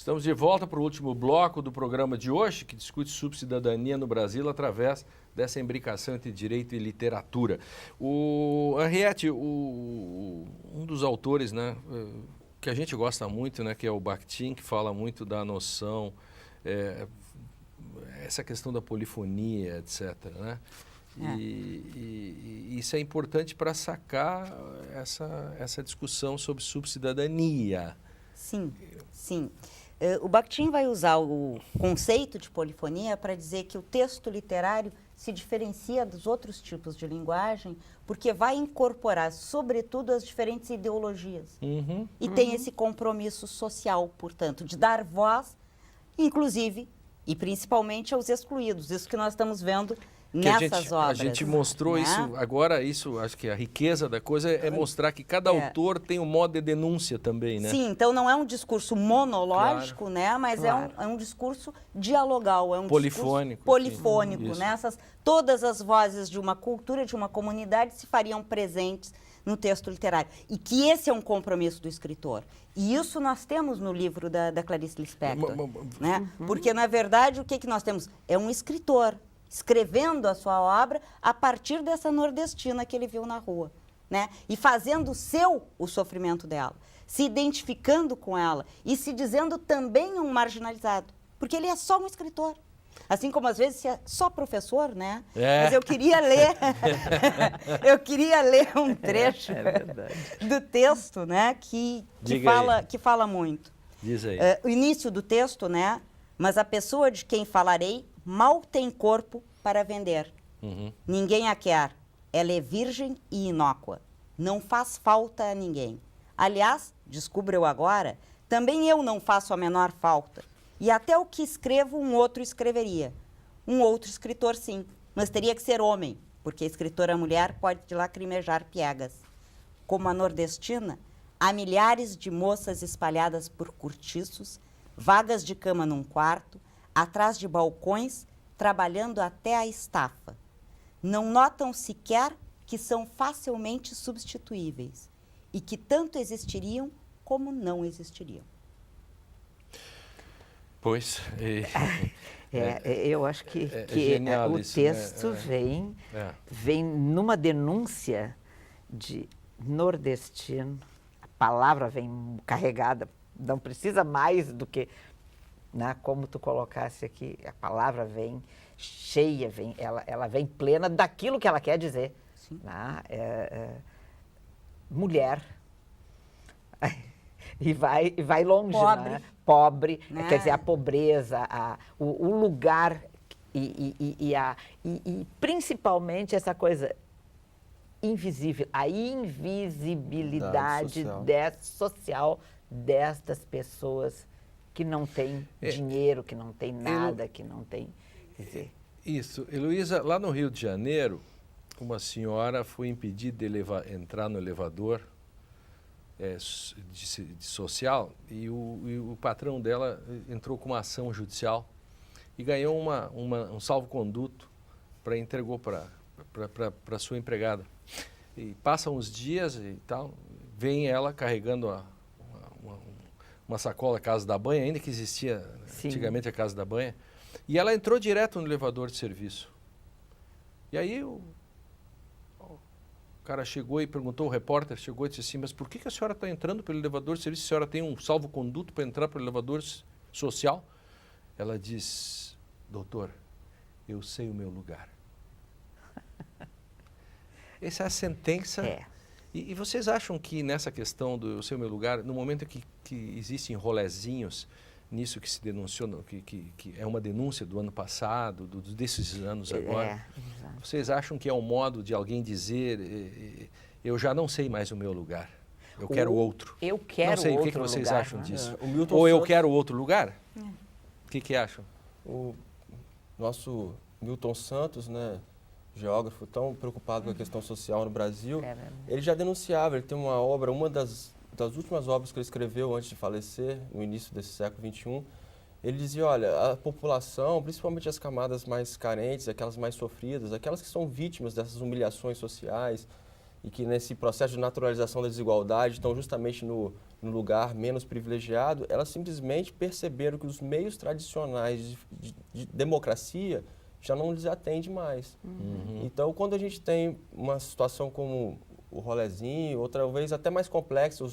Estamos de volta para o último bloco do programa de hoje, que discute subcidadania no Brasil através dessa imbricação entre direito e literatura. O Henriette, um dos autores, né, que a gente gosta muito, né, que é o Bakhtin, que fala muito da noção, essa questão da polifonia, etc., né? E isso é importante para sacar essa discussão sobre subcidadania. Sim, sim. O Bakhtin vai usar o conceito de polifonia para dizer que o texto literário se diferencia dos outros tipos de linguagem porque vai incorporar, sobretudo, as diferentes ideologias. E tem esse compromisso social, portanto, de dar voz, inclusive, e principalmente aos excluídos. Isso que nós estamos vendo nessas obras. A gente mostrou, né? Isso, agora acho que a riqueza da coisa é mostrar que cada autor tem um modo de denúncia também, né? Sim, então não é um discurso monológico, claro, né? Mas é um discurso dialogal, é um polifônico, discurso polifônico, né? Todas as vozes de uma cultura, de uma comunidade se fariam presentes no texto literário. E que esse é um compromisso do escritor. E isso nós temos no livro da Clarice Lispector, né? Porque, na verdade, o que nós temos? É um escritor escrevendo a sua obra a partir dessa nordestina que ele viu na rua, né? E fazendo seu o sofrimento dela, se identificando com ela e se dizendo também um marginalizado, porque ele é só um escritor. Assim como às vezes é só professor, né? Mas eu queria ler, um trecho do texto, né? Que fala muito. Diz aí. O início do texto, né? Mas a pessoa de quem falarei mal tem corpo para vender. Ninguém a quer. Ela é virgem e inócua. Não faz falta a ninguém. Aliás, descubro eu agora, também eu não faço a menor falta. E até o que escrevo, um outro escreveria. Um outro escritor, sim, mas teria que ser homem, porque a escritora mulher pode lacrimejar piegas. Como a nordestina, há milhares de moças espalhadas por cortiços, vagas de cama num quarto, atrás de balcões, trabalhando até a estafa. Não notam sequer que são facilmente substituíveis e que tanto existiriam como não existiriam. Pois. Eu acho que o texto vem numa denúncia de nordestino, a palavra vem carregada, não precisa mais do que, né, como tu colocasse aqui, a palavra vem cheia, ela vem plena daquilo que ela quer dizer. Né? Mulher. E vai longe, pobre, né? Pobre, quer dizer, a pobreza, o lugar e principalmente essa coisa invisível, a invisibilidade social destas pessoas que não têm dinheiro, que não têm nada, que não têm... Quer dizer... Isso. Heloísa, lá no Rio de Janeiro, uma senhora foi impedida de entrar no elevador de social e o patrão dela entrou com uma ação judicial e ganhou um salvo-conduto entregou para a sua empregada. E passam uns dias e tal, vem ela carregando uma sacola Casa da Banha, ainda que existia antigamente a Casa da Banha, e ela entrou direto no elevador de serviço. E aí o cara chegou e perguntou, o repórter chegou e disse assim, mas por que a senhora está entrando pelo elevador de serviço? A senhora tem um salvo-conduto para entrar pelo elevador social? Ela diz, doutor, eu sei o meu lugar. Essa é a sentença. E vocês acham que nessa questão do eu sei o meu lugar, no momento que existem rolezinhos nisso que se denunciou, que é uma denúncia do ano passado, desses anos agora, vocês acham que é um modo de alguém dizer eu já não sei mais o meu lugar, eu quero outro? Eu quero outro lugar. Não sei, o que vocês acham disso? Ou eu quero outro lugar? O que acham? O nosso Milton Santos, né, geógrafo tão preocupado com a questão social no Brasil, ele já denunciava, ele tem uma obra, uma das últimas obras que ele escreveu antes de falecer, no início desse século XXI, ele dizia, olha, a população, principalmente as camadas mais carentes, aquelas mais sofridas, aquelas que são vítimas dessas humilhações sociais, e que nesse processo de naturalização da desigualdade estão justamente no lugar menos privilegiado, elas simplesmente perceberam que os meios tradicionais de democracia já não lhes atendem mais. Então, quando a gente tem uma situação como o rolezinho, ou talvez até mais complexa,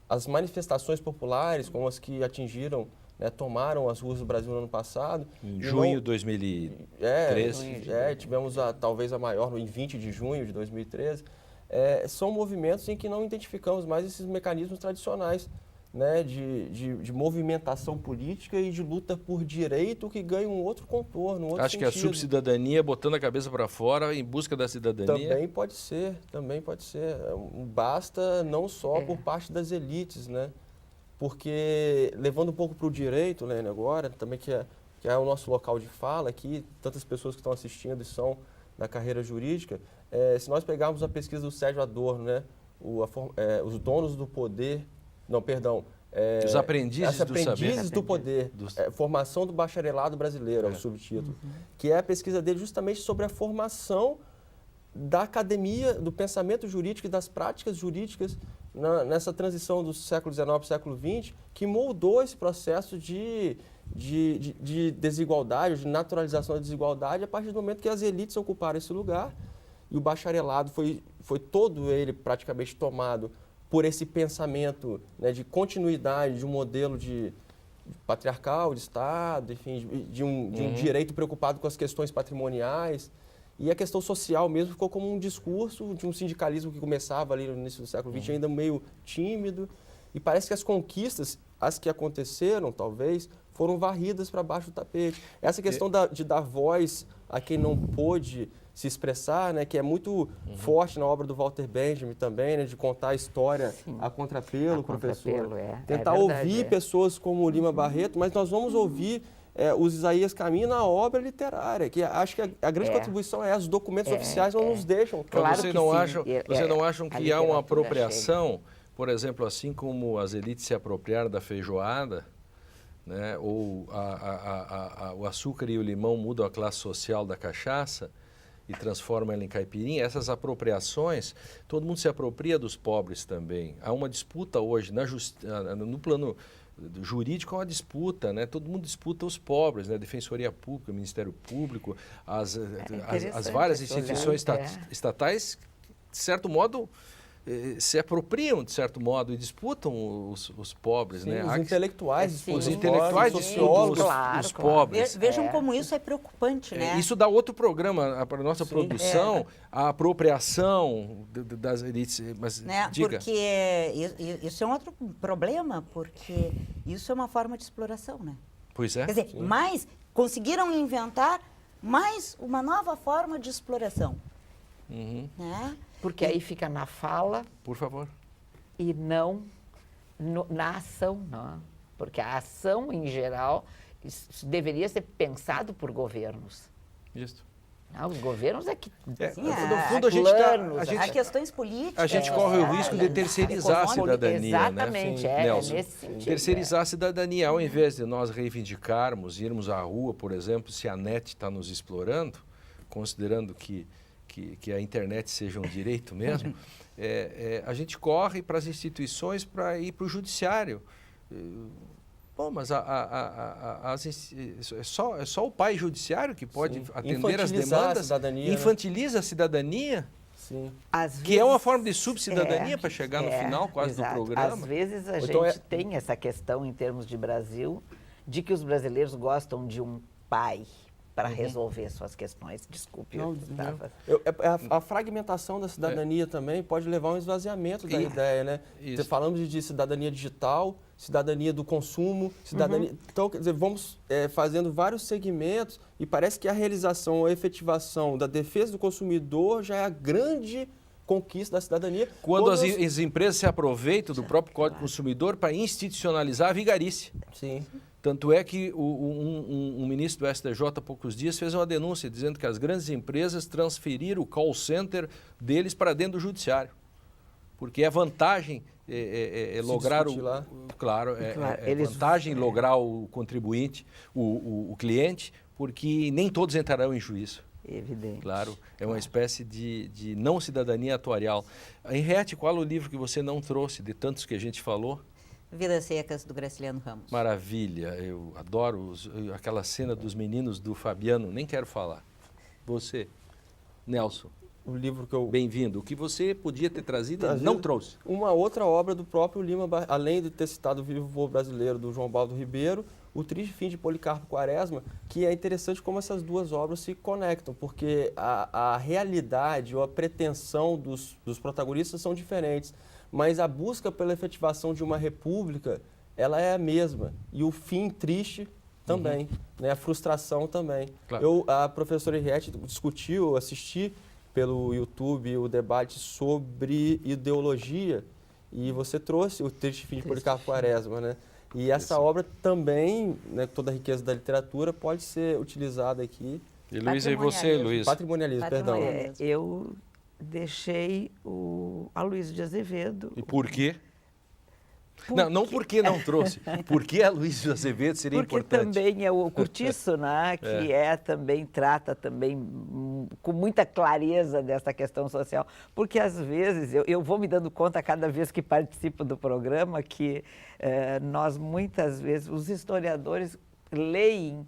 as manifestações populares, como as que atingiram, né, tomaram as ruas do Brasil no ano passado. Em junho de 2013. Tivemos talvez a maior, em 20 de junho de 2013. São movimentos em que não identificamos mais esses mecanismos tradicionais, né, de movimentação política e de luta por direito que ganha um outro contorno, um outro Acho sentido. que a subcidadania, botando a cabeça para fora em busca da cidadania... Também pode ser. Basta não só por parte das elites, né? Porque, levando um pouco para o direito, Lênia, agora, também que é o nosso local de fala aqui, tantas pessoas que estão assistindo e são da carreira jurídica, se nós pegarmos a pesquisa do Sérgio Adorno, né, os donos do poder, os aprendizes do saber. Do poder, formação do bacharelado brasileiro, é o subtítulo, que é a pesquisa dele justamente sobre a formação da academia, do pensamento jurídico e das práticas jurídicas nessa transição do século XIX para o século XX, que moldou esse processo de desigualdade, de naturalização da desigualdade, a partir do momento que as elites ocuparam esse lugar e o bacharelado foi todo ele praticamente tomado por esse pensamento, né, de continuidade de um modelo de patriarcal, de Estado, enfim, de um direito preocupado com as questões patrimoniais. E a questão social mesmo ficou como um discurso de um sindicalismo que começava ali no início do século XX, ainda meio tímido. E parece que as conquistas, as que aconteceram, talvez, foram varridas para baixo do tapete. Essa questão de dar voz a quem não pôde se expressar, né, que é muito forte na obra do Walter Benjamin também, né, de contar a história a contrapelo, professor. Tentar ouvir pessoas como o Lima Barreto, mas nós vamos ouvir os Isaías Caminha na obra literária, que acho que a grande contribuição é os documentos oficiais não nos deixam. Claro vocês não acham que há uma apropriação, por exemplo, assim como as elites se apropriaram da feijoada, né, ou o açúcar e o limão mudam a classe social da cachaça e transformam ela em caipirinha, essas apropriações, todo mundo se apropria dos pobres também. Há uma disputa hoje, no plano jurídico é uma disputa, né? Todo mundo disputa os pobres, né? Defensoria Pública, Ministério Público, as várias instituições estatais, de certo modo, se apropriam, de certo modo, e disputam os pobres. Sim, né? Os intelectuais, os intelectuais disputam os pobres. Vejam como isso é preocupante, né? Isso dá outro programa para a nossa produção, a apropriação das elites. Mas né? diga. Porque isso é um outro problema, porque isso é uma forma de exploração, né? Pois é. Quer dizer, conseguiram inventar mais uma nova forma de exploração. Né? Porque aí fica na fala. Por favor. E não na ação, não. Porque a ação, em geral, isso deveria ser pensado por governos. Isso. Não, os governos é que... no fundo, Há questões políticas. A gente corre o risco de terceirizar a cidadania. Exatamente, né? Nelson, nesse sentido. Terceirizar a cidadania, ao invés de nós reivindicarmos, irmos à rua, por exemplo, se a NET está nos explorando, considerando que a internet seja um direito mesmo, a gente corre para as instituições para ir para o judiciário. Bom, mas é só o pai judiciário que pode atender as demandas? Infantiliza a cidadania? Sim. Que é uma forma de subcidadania para chegar no final quase do programa. Às vezes a gente tem essa questão em termos de Brasil, de que os brasileiros gostam de um pai para resolver suas questões. Desculpe. A fragmentação da cidadania também pode levar a um esvaziamento da ideia, né? Falamos de cidadania digital, cidadania do consumo, cidadania... Então, quer dizer, vamos fazendo vários segmentos e parece que a realização, a efetivação da defesa do consumidor já é a grande conquista da cidadania. Quando as empresas se aproveitam do próprio Código do Consumidor para institucionalizar a vigarice. Sim. Tanto é que um ministro do STJ há poucos dias fez uma denúncia dizendo que as grandes empresas transferiram o call center deles para dentro do judiciário. Porque é vantagem lograr lograr o contribuinte, o cliente, porque nem todos entrarão em juízo. evidente. Claro, é uma espécie de não cidadania atuarial. Henriette, qual é o livro que você não trouxe, de tantos que a gente falou? Vidas Secas, do Graciliano Ramos. Maravilha, eu adoro aquela cena dos meninos do Fabiano, nem quero falar. Você, Nelson, o livro que eu... Bem-vindo. O que você podia ter trazido e não trouxe? Uma outra obra do próprio Lima, além de ter citado o Vivo Povo Brasileiro, do João Baldo Ribeiro, O Triste Fim de Policarpo Quaresma, que é interessante como essas duas obras se conectam, porque a realidade ou a pretensão dos protagonistas são diferentes, mas a busca pela efetivação de uma república, ela é a mesma, e o fim triste também, né? A frustração também. Claro. A professora Henriette discutiu, assisti pelo YouTube o debate sobre ideologia, e você trouxe O Triste Fim de Policarpo Quaresma, né? E essa obra também, né, toda a riqueza da literatura, pode ser utilizada aqui. E Luiz, e você, Luiz? Patrimonialismo, perdão. Eu deixei a Luiz de Azevedo. E por quê? Não porque não trouxe, porque a Luiz de Azevedo seria importante. Porque também é o Curtiço, né, que também trata também com muita clareza dessa questão social. Porque às vezes, eu vou me dando conta cada vez que participo do programa que nós muitas vezes, os historiadores leem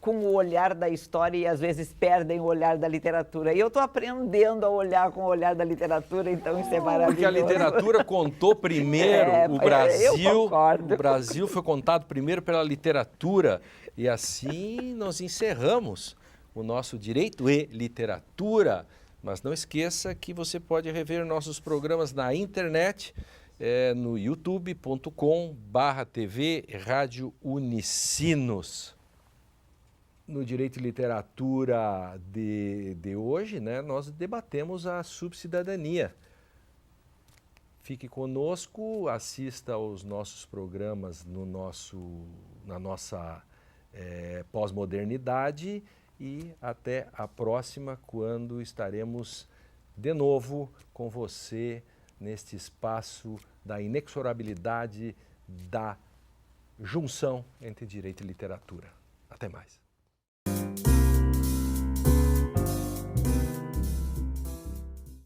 com o olhar da história e às vezes perdem o olhar da literatura. E eu estou aprendendo a olhar com o olhar da literatura, então isso é maravilhoso. Porque a literatura contou primeiro o Brasil. Eu concordo. O Brasil foi contado primeiro pela literatura. E assim nós encerramos o nosso Direito e Literatura. Mas não esqueça que você pode rever nossos programas na internet, no youtube.com/TV Rádio Unicinos. No Direito e Literatura de hoje, né, nós debatemos a subcidadania. Fique conosco, assista aos nossos programas na nossa pós-modernidade e até a próxima, quando estaremos de novo com você neste espaço da inexorabilidade da junção entre direito e literatura. Até mais.